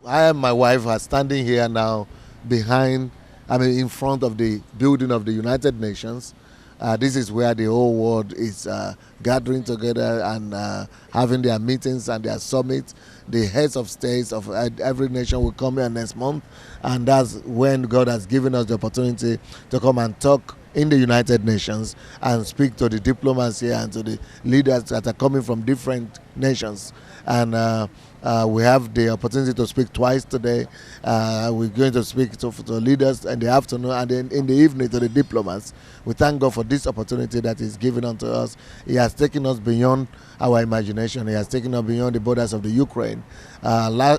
I and my wife are standing here now in front of the building of the United Nations. This is where the whole world is gathering together and having their meetings and their summits. The heads of states of every nation will come here next month, and that's when God has given us the opportunity to come and talk in the United Nations and speak to the diplomats here and to the leaders that are coming from different nations. And we have the opportunity to speak twice today. We're going to speak to leaders in the afternoon and then in the evening to the diplomats. We thank God for this opportunity that He's given unto us. He has taken us beyond our imagination. He has taken us beyond the borders of the Ukraine.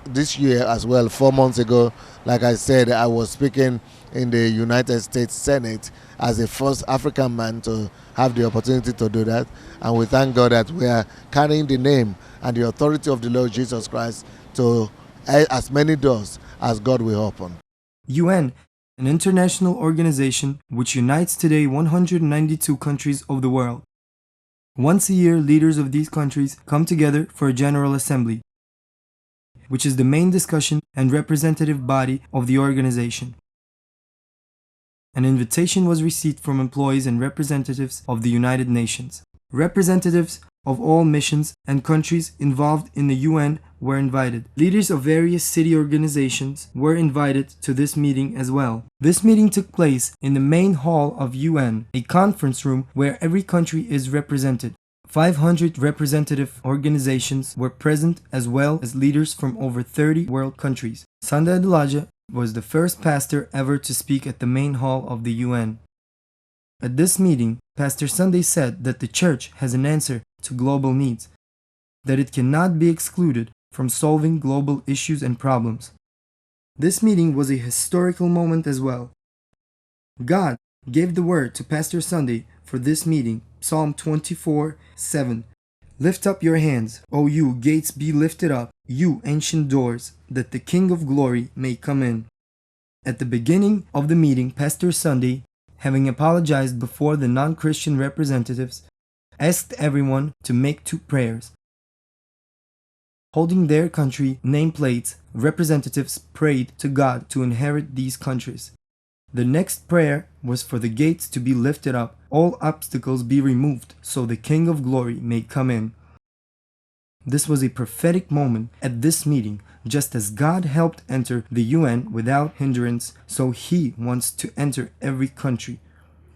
This year as well, 4 months ago, like I said, I was speaking in the United States Senate as the first African man to have the opportunity to do that. And we thank God that we are carrying the name and the authority of the Lord Jesus Christ to as many doors as God will open. UN, an international organization which unites today 192 countries of the world. Once a year, leaders of these countries come together for a General Assembly, which is the main discussion and representative body of the organization. An invitation was received from employees and representatives of the United Nations. Representatives of all missions and countries involved in the UN were invited. Leaders of various city organizations were invited to this meeting as well. This meeting took place in the main hall of UN, a conference room where every country is represented. 500 representative organizations were present as well as leaders from over 30 world countries. Sunday Adelaja was the first pastor ever to speak at the main hall of the UN. At this meeting, Pastor Sunday said that the church has an answer to global needs, that it cannot be excluded from solving global issues and problems. This meeting was a historical moment as well. God gave the word to Pastor Sunday for this meeting, Psalm 24:7. Lift up your hands, O you gates, be lifted up, you ancient doors, that the King of glory may come in. At the beginning of the meeting, Pastor Sunday, having apologized before the non-Christian representatives, asked everyone to make 2 prayers. Holding their country nameplates, representatives prayed to God to inherit these countries. The next prayer was for the gates to be lifted up, all obstacles be removed, so the King of glory may come in. This was a prophetic moment at this meeting. Just as God helped enter the UN without hindrance, so He wants to enter every country.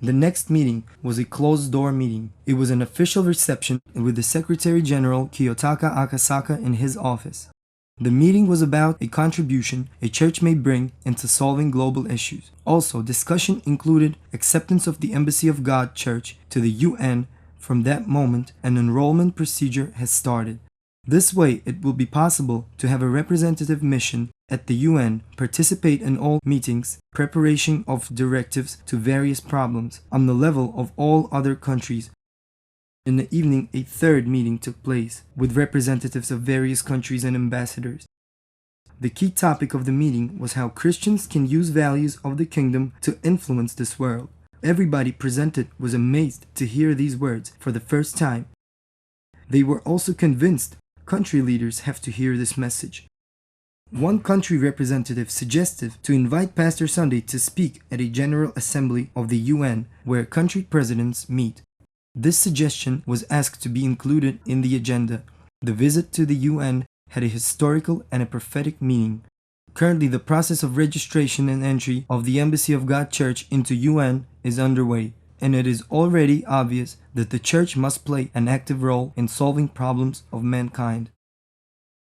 The next meeting was a closed-door meeting. It was an official reception with the Secretary General Kiyotaka Akasaka in his office. The meeting was about a contribution a church may bring into solving global issues. Also, discussion included acceptance of the Embassy of God Church to the UN. From that moment, an enrollment procedure has started. This way, it will be possible to have a representative mission at the UN, participate in all meetings, preparation of directives to various problems on the level of all other countries. In the evening, a third meeting took place with representatives of various countries and ambassadors. The key topic of the meeting was how Christians can use values of the kingdom to influence this world. Everybody presented was amazed to hear these words for the first time. They were also convinced country leaders have to hear this message. One country representative suggested to invite Pastor Sunday to speak at a General Assembly of the UN where country presidents meet. This suggestion was asked to be included in the agenda. The visit to the UN had a historical and a prophetic meaning. Currently, the process of registration and entry of the Embassy of God Church into UN is underway, and it is already obvious that the church must play an active role in solving problems of mankind.